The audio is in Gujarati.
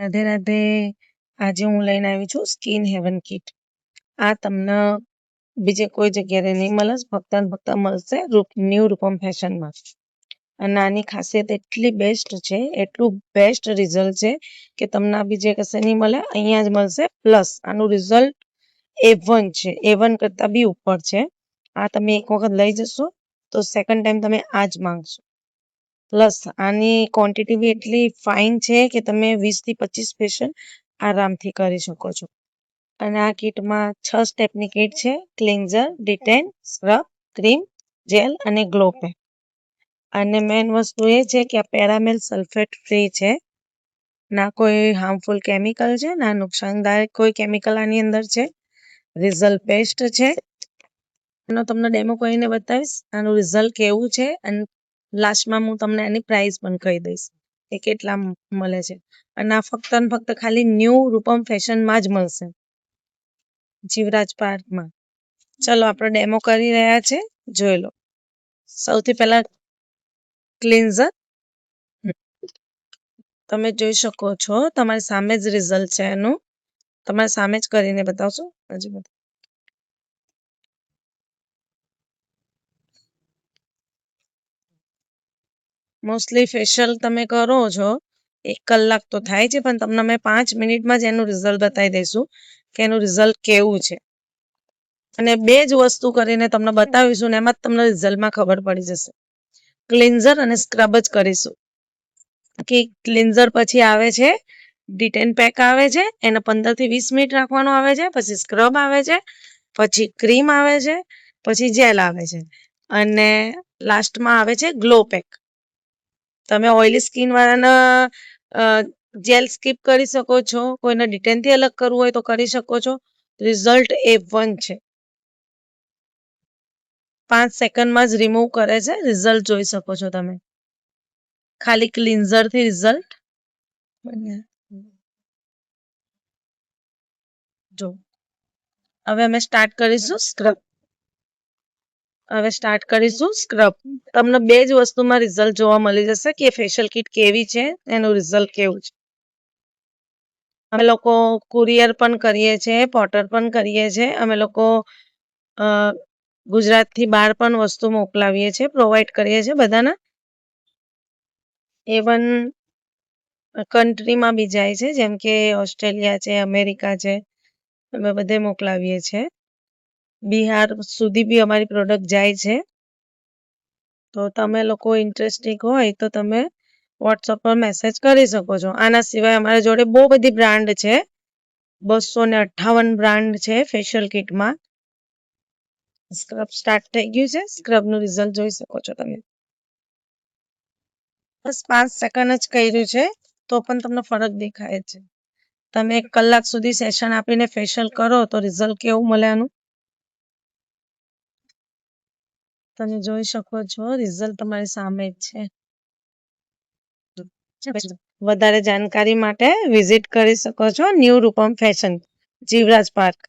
રાધે રાધે. આજે હું લઈને આવી છું સ્કિન હેવન કિટ. આ તમને બીજે કોઈ જગ્યાએ નહીં મળે, ફક્ત ને ફક્ત મળશે ન્યુ રૂપમ ફેશનમાં. અને આની ખાસિયત એટલી બેસ્ટ છે, એટલું બેસ્ટ રિઝલ્ટ છે કે તમને આ બીજે કશે નહીં મળે, અહીંયા જ મળશે. પ્લસ આનું રિઝલ્ટ A1 છે, A1 કરતા બી ઉપર છે. આ તમે એક વખત લઈ જશો તો સેકન્ડ ટાઈમ તમે આ જ માંગશો. પ્લસ આની ક્વોન્ટિટી બી એટલી ફાઇન છે કે તમે 20 થી 25 ફેશિયલ આરામથી કરી શકો છો. અને આ કીટમાં 6 સ્ટેપની કીટ છે: cleanser, detan, scrub, cream, gel અને ગ્લો પેક. અને મેઇન વસ્તુ એ છે કે આ પેરામેલ સલ્ફેટ ફ્રી છે, ના કોઈ હાર્મફુલ કેમિકલ છે, ના નુકસાનદાયક કોઈ કેમિકલ આની અંદર છે. રિઝલ્ટ બેસ્ટ છે. એનો તમને ડેમો કરીને બતાવીશ આનું રિઝલ્ટ કેવું છે, અને લાસ્ટમાં હું તમને એની પ્રાઇસ પણ કહી દઈશ કે કેટલા મળે છે. અને આ ફક્ત ને ફક્ત ખાલી ન્યુ રૂપમ ફેશનમાં જ મળશે, જીવરાજ પાર્કમાં. ચલો આપણે ડેમો કરી રહ્યા છે, જોઈ લો. સૌથી પહેલા ક્લિન્ઝર તમે જોઈ શકો છો, તમારી સામે જ રિઝલ્ટ છે એનું. તમારે સામે જ કરીને બતાવશો. હજી મોસ્ટલી ફેશિયલ તમે કરો છો 1 કલાક તો થાય છે, પણ તમને અમે 5 મિનિટમાં જ એનું રિઝલ્ટ બતાવી દઈશું કે એનું રિઝલ્ટ કેવું છે. અને 2 જ વસ્તુ કરીને તમને બતાવીશું ને એમાં જ તમને રિઝલ્ટમાં ખબર પડી જશે. ક્લિન્ઝર અને સ્ક્રબ જ કરીશું. કે ક્લિન્ઝર પછી આવે છે ડિટેન પેક આવે છે, એને 15 થી 20 મિનિટ રાખવાનું આવે છે. પછી સ્ક્રબ આવે છે, પછી ક્રીમ આવે છે, પછી જેલ આવે છે, અને લાસ્ટમાં આવે છે ગ્લો પેક. તમે ઓઇલી સ્કિન વાળાના જેલ સ્કીપ કરી શકો છો, કોઈને ડિટેનથી અલગ કરવું હોય તો કરી શકો છો. રિઝલ્ટ A1 છે, 5 સેકન્ડમાં જ રિમૂવ કરે છે. રિઝલ્ટ જોઈ શકો છો તમે, ખાલી ક્લિન્ઝર થી રિઝલ્ટ જો. હવે અમે સ્ટાર્ટ કરીશું સ્ક્રબ. સ્ક્રબ. તમને 2 જ વસ્તુમાં રિઝલ્ટ જોવા મળી જશે કે ફેશિયલ કિટ કેવી છે, એનું રિઝલ્ટ કેવું છે. અમે લોકો કુરિયર પણ કરીએ છીએ, પોર્ટર પણ કરીએ છીએ. અમે લોકો ગુજરાતથી બહાર પણ વસ્તુ મોકલાવીએ છીએ, પ્રોવાઈડ કરીએ છીએ બધાના. even કન્ટ્રીમાં બી જાય છે, જેમ કે ઓસ્ટ્રેલિયા છે, અમેરિકા છે, અમે બધે મોકલાવીએ છીએ. બિહાર સુધી બી અમારી પ્રોડક્ટ જાય છે. તો તમે લોકો ઇન્ટરેસ્ટેડ હોય તો તમે વોટ્સઅપ પર મેસેજ કરી શકો છો. આના સિવાય અમારા જોડે બહુ બધી બ્રાન્ડ છે, 258 બ્રાન્ડ છે ફેશિયલ કિટમાં. સ્ક્રબ સ્ટાર્ટ થઈ ગયું છે. સ્ક્રબનું રિઝલ્ટ જોઈ શકો છો તમે. બસ 5 સેકન્ડ જ કર્યું છે તો પણ તમને ફરક દેખાય છે. તમે 1 કલાક સુધી સેશન આપીને ફેશિયલ કરો તો રિઝલ્ટ કેવું મળે આનું તમે જોઈ શકો છો. રિઝલ્ટ તમારી સામે જ છે. વધારે જાણકારી માટે વિઝિટ કરી શકો છો new Roopam fashion, Jivraj park.